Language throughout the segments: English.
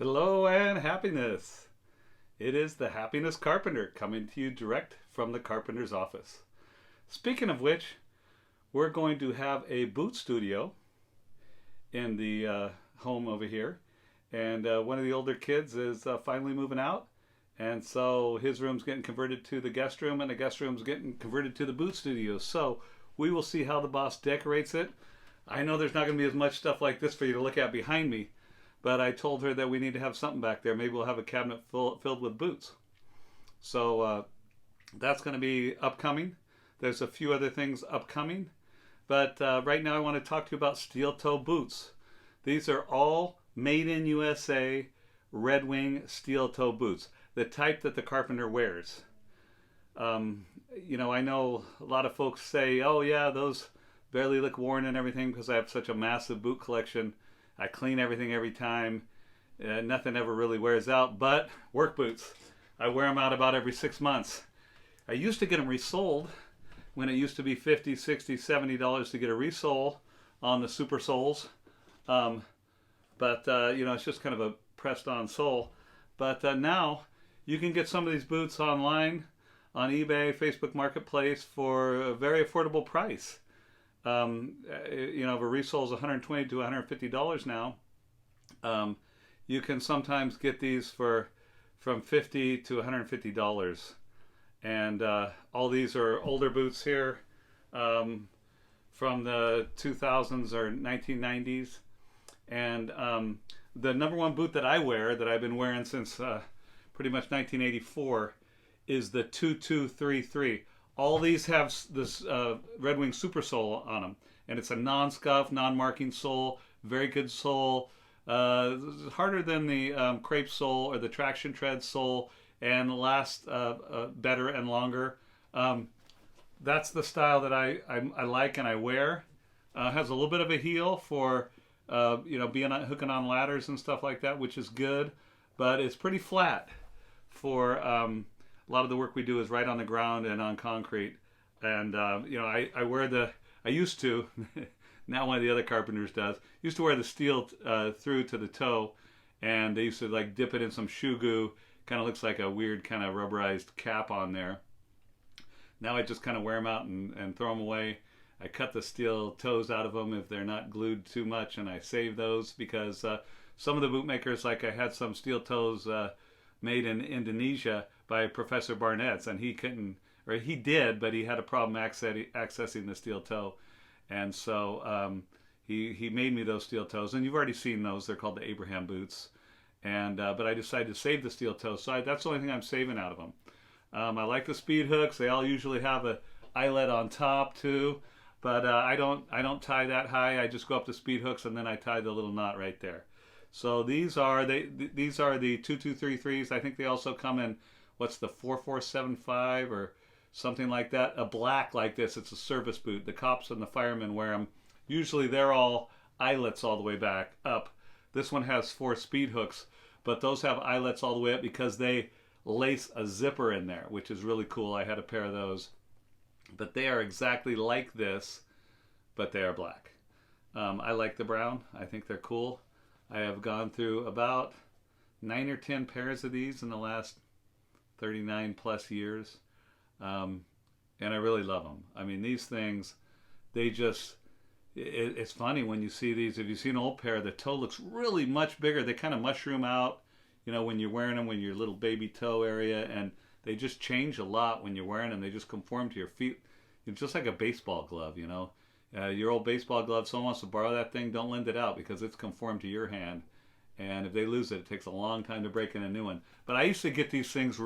Hello and happiness. It is the Happiness Carpenter coming to you direct from the carpenter's office. Speaking of which, we're going to have a boot studio in the home over here. And one of the older kids is finally moving out. And so his room's getting converted to the guest room, and the guest room's getting converted to the boot studio. So we will see how the boss decorates it. I know there's not going to be as much stuff like this for you to look at behind me, but I told her that we need to have something back there. Maybe we'll have a cabinet filled with boots. So that's going to be upcoming. There's a few other things upcoming. But right now I want to talk to you about steel toe boots. These are all made in USA Red Wing steel toe boots, the type that the carpenter wears. I know a lot of folks say, oh yeah, those barely look worn and everything because I have such a massive boot collection. I clean everything every time. Nothing ever really wears out, but work boots. I wear them out about every 6 months. I used to get them resoled when it used to be $50, $60, $70 to get a resole on the super soles. But it's just kind of a pressed on sole. But now you can get some of these boots online on eBay, Facebook Marketplace for a very affordable price. If a resole is $120 to $150 now, you can sometimes get these for from $50 to $150. And all these are older boots here from the 2000s or 1990s. And the number one boot that I wear, that I've been wearing since pretty much 1984, is the 2233. All these have this Red Wing Super Sole on them, and it's a non-scuff, non-marking sole, very good sole, harder than the crepe sole or the traction tread sole, and lasts better and longer. That's the style that I like and I wear. Has a little bit of a heel for hooking on ladders and stuff like that, which is good, but it's pretty flat for a lot of the work we do is right on the ground and on concrete. And I wear I used to now one of the other carpenters does, used to wear the steel through to the toe, and they used to like dip it in some shoe goo. Kind of looks like a weird kind of rubberized cap on there. Now I just kind of wear them out and throw them away. I cut the steel toes out of them if they're not glued too much, and I save those because some of the bootmakers, like I had some steel toes made in Indonesia by Professor Barnett's, and he couldn't, or he did, but he had a problem accessing the steel toe. And so he made me those steel toes, and you've already seen those. They're called the Abraham boots. And but I decided to save the steel toes, so that's the only thing I'm saving out of them. I like the speed hooks. They all usually have a eyelet on top too, but I don't tie that high. I just go up the speed hooks and then I tie the little knot right there. So these are the 2233s. I think they also come in what's the 4475 or something like that. A black like this. It's a service boot. The cops and the firemen wear them. Usually they're all eyelets all the way back up. This one has 4 speed hooks, but those have eyelets all the way up because they lace a zipper in there, which is really cool. I had a pair of those. But they are exactly like this, but they are black. I like the brown. I think they're cool. I have gone through about 9 or 10 pairs of these in the last 39 plus years. And I really love them. I mean, these things, they just, it's funny when you see these. If you see an old pair, the toe looks really much bigger. They kind of mushroom out, when you're wearing them, when your little baby toe area, and they just change a lot when you're wearing them. They just conform to your feet. It's just like a baseball glove, your old baseball glove, someone wants to borrow that thing, don't lend it out because it's conformed to your hand. And if they lose it, it takes a long time to break in a new one. But I used to get these things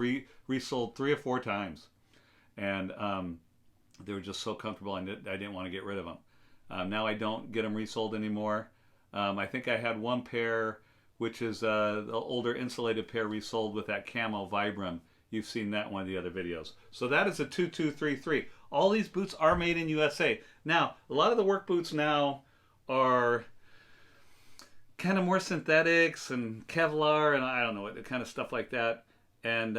resold 3 or 4 times. And they were just so comfortable, and I didn't want to get rid of them. Now I don't get them resold anymore. I think I had one pair, which is the older insulated pair, resold with that camo Vibram. You've seen that in one of the other videos. So that is a 2233. All these boots are made in USA. Now, a lot of the work boots now are kind of more synthetics and Kevlar and I don't know what kind of stuff like that. And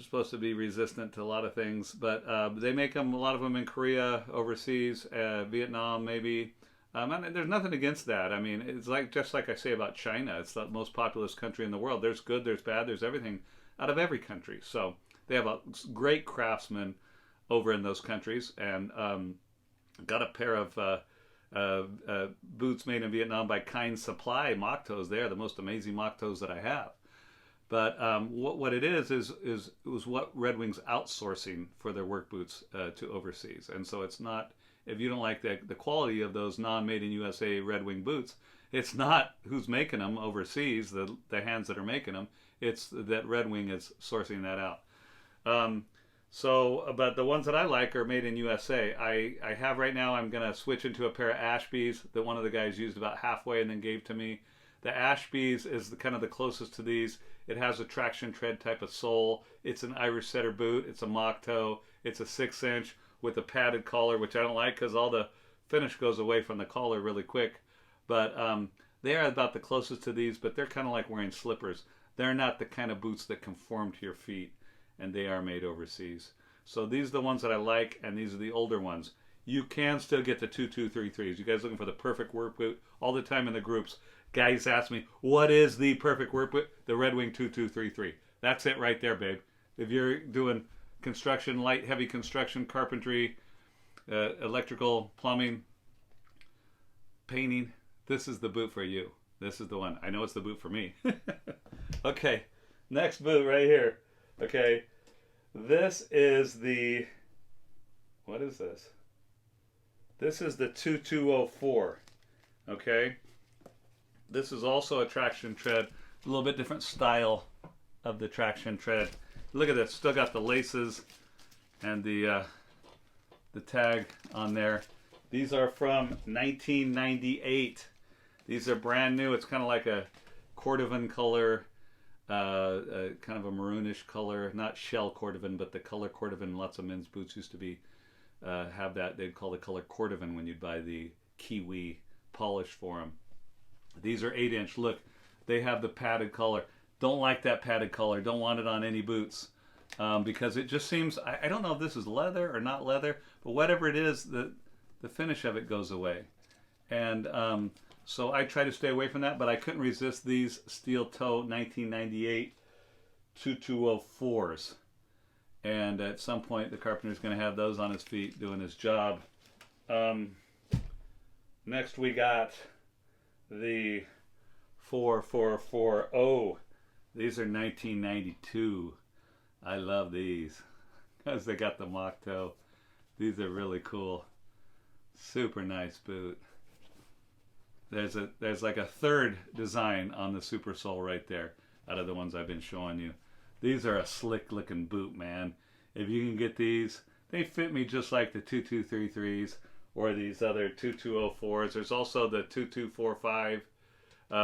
supposed to be resistant to a lot of things. But they make them, a lot of them in Korea, overseas, Vietnam maybe. And there's nothing against that. I mean, it's like just like I say about China. It's the most populous country in the world. There's good, there's bad, there's everything out of every country. So they have a great craftsmen over in those countries, and got a pair of boots made in Vietnam by Kind Supply mock toes. They are the most amazing mock toes that I have. But what it is it was what Red Wing's outsourcing for their work boots to overseas, and so it's not. If you don't like the quality of those non-made in USA Red Wing boots, it's not who's making them overseas, the hands that are making them. It's that Red Wing is sourcing that out. But the ones that I like are made in USA. I have right now, I'm going to switch into a pair of Ashbys that one of the guys used about halfway and then gave to me. The Ashbys is kind of the closest to these. It has a traction tread type of sole. It's an Irish setter boot. It's a mock toe. It's a 6-inch with a padded collar, which I don't like because all the finish goes away from the collar really quick. But they are about the closest to these, but they're kind of like wearing slippers. They're not the kind of boots that conform to your feet, and they are made overseas. So these are the ones that I like, and these are the older ones. You can still get the 2233s. You guys looking for the perfect work boot? All the time in the groups, guys ask me, what is the perfect work boot? The Red Wing 2233. That's it right there, babe. If you're doing construction, light, heavy construction, carpentry, electrical, plumbing, painting, this is the boot for you. This is the one. I know it's the boot for me. Okay, next boot right here. Okay, this is the, what is this? This is the 2204. Okay, this is also a traction tread, a little bit different style of the traction tread. Look at this, still got the laces and the tag on there. These are from 1998. These are brand new. It's kind of like a cordovan color, kind of a maroonish color, not shell cordovan, but the color cordovan. Lots of men's boots used to be have that. They'd call the color cordovan when you'd buy the kiwi polish for them. These are 8-inch. Look, they have the padded collar. Don't like that padded collar. Don't want it on any boots because it just seems, I don't know if this is leather or not leather, but whatever it is, the finish of it goes away. And so I try to stay away from that, but I couldn't resist these steel toe 1998 2204s. And at some point, the carpenter's going to have those on his feet doing his job. Next, we got the 4440. These are 1992. I love these because they got the mock toe. These are really cool. Super nice boot. There's like a third design on the super sole right there out of the ones I've been showing you. These are a slick looking boot, man. If you can get these, they fit me just like the 2233s or these other 2204s. There's also the 2245,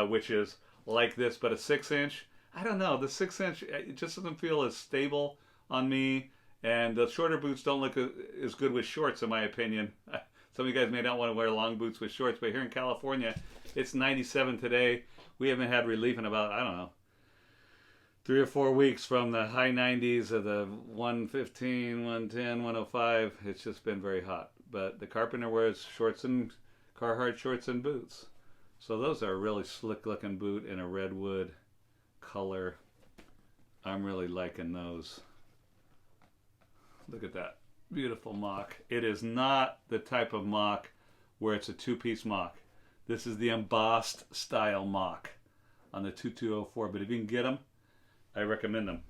which is like this, but a 6-inch. I don't know, the 6-inch, it just doesn't feel as stable on me, and the shorter boots don't look as good with shorts, in my opinion. Some of you guys may not want to wear long boots with shorts, but here in California, it's 97 today. We haven't had relief in about, I don't know, 3 or 4 weeks from the high 90s of the 115, 110, 105. It's just been very hot. But the carpenter wears shorts and Carhartt shorts and boots. So those are a really slick looking boot in a redwood color. I'm really liking those. Look at that. Beautiful mock. It is not the type of mock where it's a two-piece mock. This is the embossed style mock on the 2204. But if you can get them, I recommend them.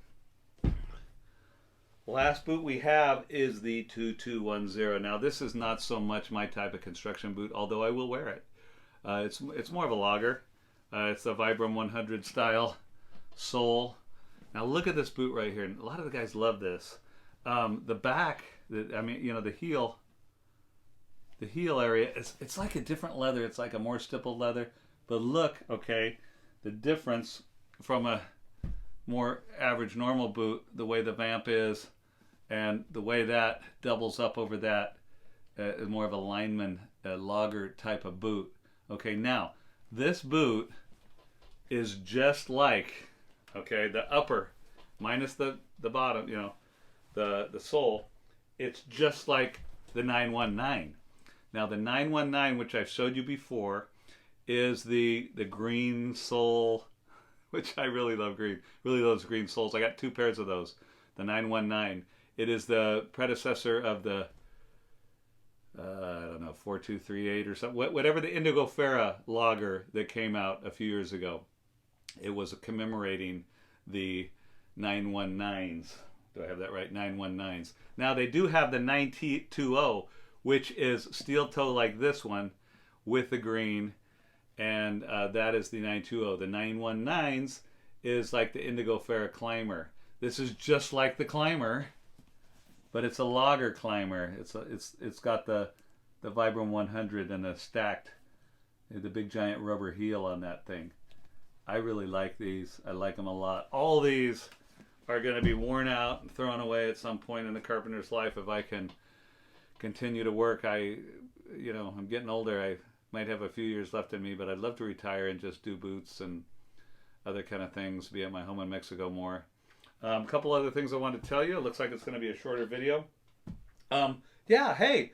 Last boot we have is the 2210. Now this is not so much my type of construction boot, although I will wear it. It's more of a logger. It's the Vibram 100 style sole. Now look at this boot right here. A lot of the guys love this. The back, the heel area, it's like a different leather. It's like a more stippled leather. But look, okay, the difference from a more average normal boot, the way the vamp is, and the way that doubles up over that, is more of a lineman, a logger type of boot. Okay, now, this boot is just like, okay, the upper, minus the bottom, the sole, it's just like the 919. Now the 919, which I've showed you before, is the green sole, which I really love green. Really loves green soles. I got 2 pairs of those. The 919. It is the predecessor of the I don't know, 4238 or something. Whatever the Indigo Farah lager that came out a few years ago. It was commemorating the 919s. Do I have that right? 919s. Now they do have the 920, which is steel toe like this one with the green, and that is the 920. The 919s is like the Indigo Farah Climber. This is just like the Climber, but it's a lager Climber. It's got the Vibram 100 and the big giant rubber heel on that thing. I really like these. I like them a lot. All these are going to be worn out and thrown away at some point in the carpenter's life if I can continue to work. I'm getting older. I might have a few years left in me, but I'd love to retire and just do boots and other kind of things, be at my home in Mexico more. A couple other things I want to tell you. It looks like it's going to be a shorter video. Hey,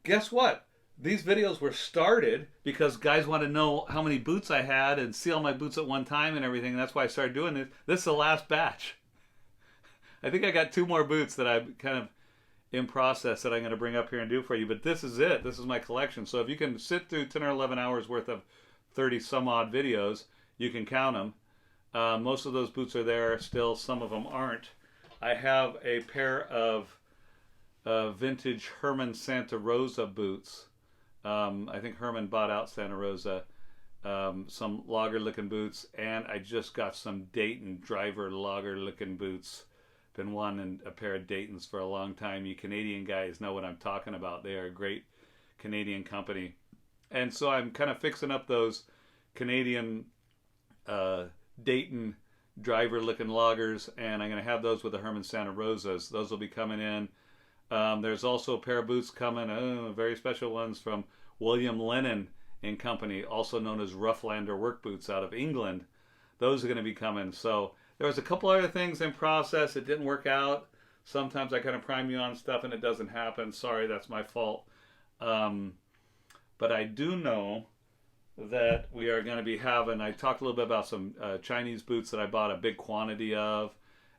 guess what? These videos were started because guys want to know how many boots I had and see all my boots at one time and everything. And that's why I started doing this. This is the last batch. I think I got 2 more boots that I'm kind of in process that I'm going to bring up here and do for you. But this is it. This is my collection. So if you can sit through 10 or 11 hours worth of 30 some odd videos, you can count them. Most of those boots are there still. Some of them aren't. I have a pair of vintage Herman Santa Rosa boots. I think Herman bought out Santa Rosa, some lager-looking boots, and I just got some Dayton driver lager-looking boots. Been wanting a pair of Daytons for a long time. You Canadian guys know what I'm talking about. They are a great Canadian company. And so I'm kind of fixing up those Canadian Dayton driver-looking lagers, and I'm going to have those with the Herman Santa Rosas. Those will be coming in. There's also a pair of boots coming, very special ones from William Lennon and Company, also known as Roughlanders work boots out of England. Those are going to be coming. So there was a couple other things in process. It didn't work out. Sometimes I kind of prime you on stuff and it doesn't happen. Sorry, that's my fault. But I do know that we are going to be having, I talked a little bit about some Chinese boots that I bought a big quantity of.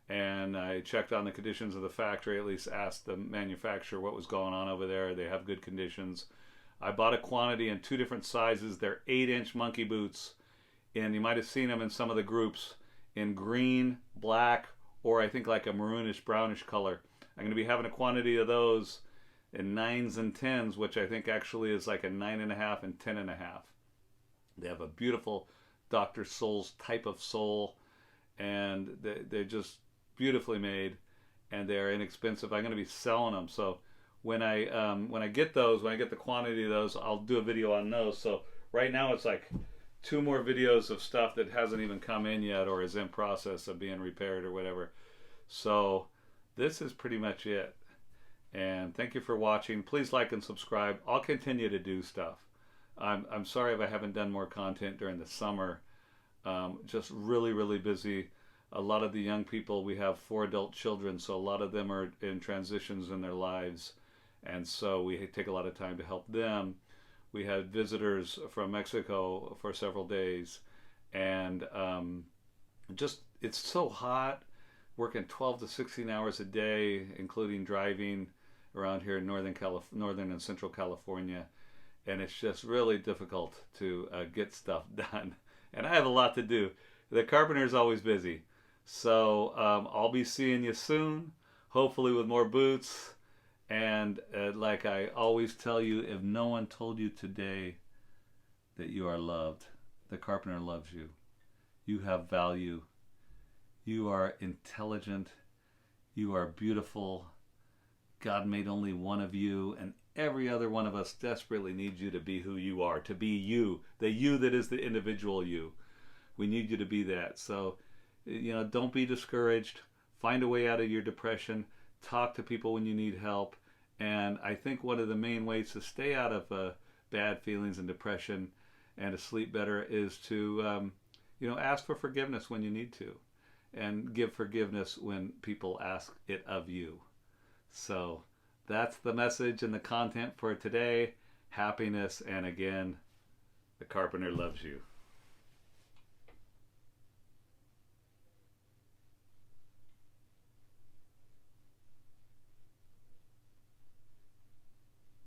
And I checked on the conditions of the factory, at least asked the manufacturer what was going on over there. They have good conditions. I bought a quantity in 2 different sizes. They're 8-inch monkey boots. And you might have seen them in some of the groups in green, black, or I think like a maroonish, brownish color. I'm going to be having a quantity of those in 9s and 10s, which I think actually is like a 9.5 and 10.5. They have a beautiful Dr. Soles type of sole, and they're just beautifully made, and they're inexpensive. I'm going to be selling them, so when I get those, when I get the quantity of those, I'll do a video on those. So right now it's like 2 more videos of stuff that hasn't even come in yet or is in process of being repaired or whatever. So this is pretty much it, and thank you for watching. Please like and subscribe. I'll continue to do stuff. I'm sorry if I haven't done more content during the summer. Just really busy. A lot of the young people, we have 4 adult children, so a lot of them are in transitions in their lives, and so we take a lot of time to help them. We had visitors from Mexico for several days, and it's so hot, working 12 to 16 hours a day, including driving around here in Northern and Central California, and it's just really difficult to get stuff done. And I have a lot to do. The carpenter's always busy. So I'll be seeing you soon, hopefully with more boots. And like I always tell you, if no one told you today that you are loved, the carpenter loves you. You have value. You are intelligent. You are beautiful. God made only one of you, and every other one of us desperately needs you to be who you are, to be you, the you that is the individual you. We need you to be that. So, don't be discouraged. Find a way out of your depression. Talk to people when you need help. And I think one of the main ways to stay out of bad feelings and depression and to sleep better is to, ask for forgiveness when you need to, and give forgiveness when people ask it of you. So that's the message and the content for today. happiness, and again, the carpenter loves you.